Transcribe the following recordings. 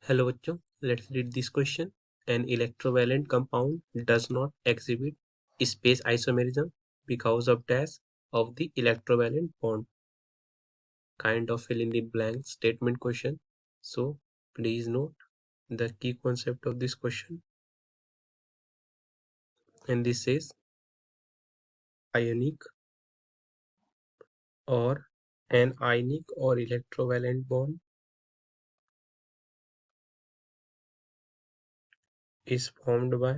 Hello बच्चों, let's read this question. An electrovalent compound does not exhibit space isomerism because of dash of the electrovalent bond. Kind of fill in the blank statement question. So please note the key concept of this question. And this says ionic or an ionic or electrovalent bond is formed by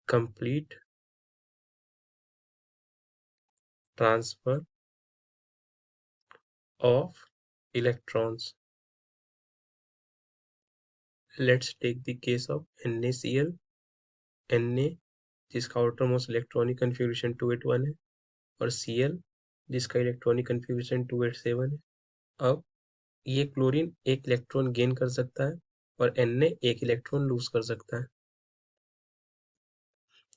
complete transfer of electrons. Let's take the case of NaCl. Na जिसका outermost electronic configuration 281 है और Cl जिसका electronic configuration 287 है। अब ये chlorine एक electron gain कर सकता है और Na एक इलेक्ट्रॉन लूज कर सकता है,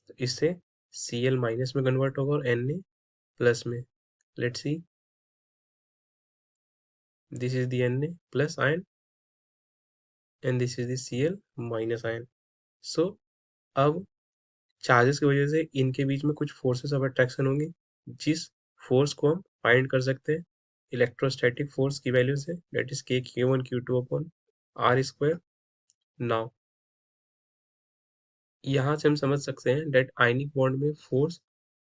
तो इससे Cl माइनस में कन्वर्ट होगा और Na प्लस में। Let's see, this is the Na plus ion and this is the Cl minus ion. So अब चार्जेस की वजह से इनके बीच में कुछ फोर्सेस ऑफ अट्रैक्शन होंगी, जिस फोर्स को हम फाइंड कर सकते हैं इलेक्ट्रोस्टैटिक फोर्स की वैल्यू से, दैट इज के Q1 Q2 upon R square. Now यहाँ से हम समझ सकते हैं डेट आयनिक बॉन्ड में फोर्स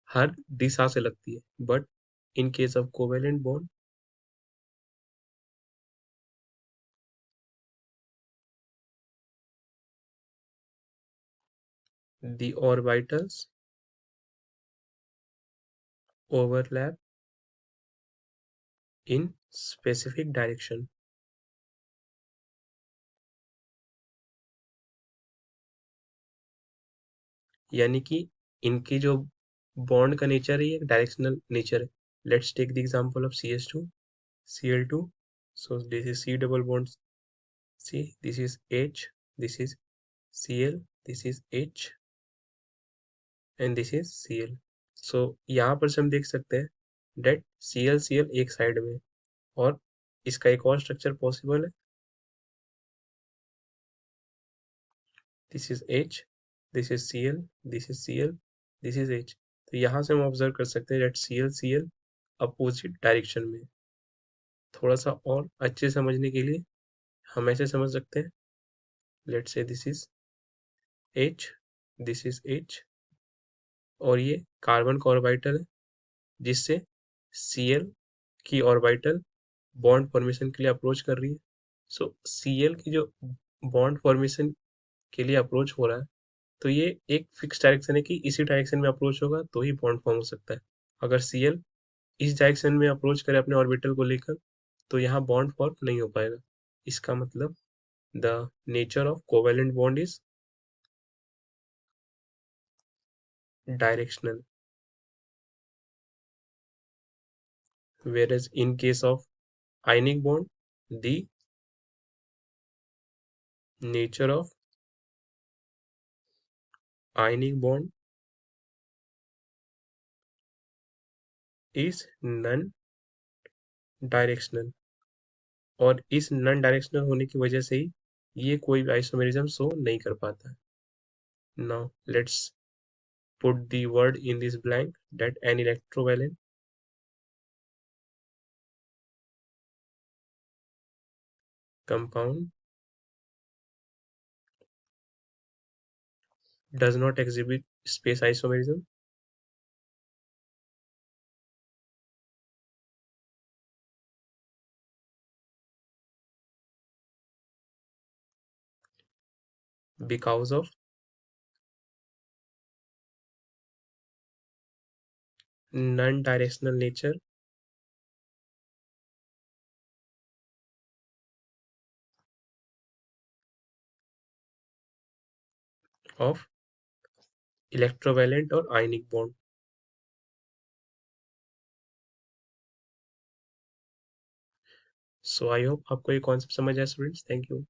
हर दिशा से लगती है, but in case of covalent bond the orbitals overlap in specific direction। यानी कि इनकी जो बॉन्ड का नेचर है ये डायरेक्शनल नेचर है। Let's take the example of CH2 Cl2। so this is C double bond C, this is H, this is Cl, this is H and this is Cl। so यहाँ पर से हम देख सकते हैं डेट Cl एक side में और इसका एक और स्ट्रक्चर पॉसिबल है, this is H, this is Cl, this is Cl, this is H। तो यहाँ से हम ऑब्जर्व कर सकते हैं डेट Cl अपोजिट डायरेक्शन में। थोड़ा सा और अच्छे समझने के लिए हम ऐसे समझ सकते हैं, let's say this is H, this is H और ये कार्बन का ऑर्बिटल है जिससे Cl की ऑर्बिटल बॉन्ड फॉर्मेशन के लिए अप्रोच कर रही है। सो Cl की जो बॉन्ड फॉर्मेशन के लिए अप्रोच हो रहा है, तो ये एक फिक्स डायरेक्शन है कि इसी डायरेक्शन में अप्रोच होगा तो ही बॉन्ड फॉर्म हो सकता है। अगर Cl इस डायरेक्शन में अप्रोच करे अपने ऑर्बिटल को लेकर तो यहाँ बॉन्ड फॉर्म नहीं हो पाएगा। इसका मतलब the nature of covalent bond is directional, whereas in case of ionic bond the nature of ionic bond is non directional और इस नॉन डायरेक्शनल होने की वजह से ही ये कोई भी आइसोमेरिज्म शो नहीं कर पाता है। Now let's put the word in this blank that an electrovalent compound does not exhibit space isomerism because of non-directional nature of electrovalent और ionic bond। So I hope आपको ये कॉन्सेप्ट समझ आया students. Thank you.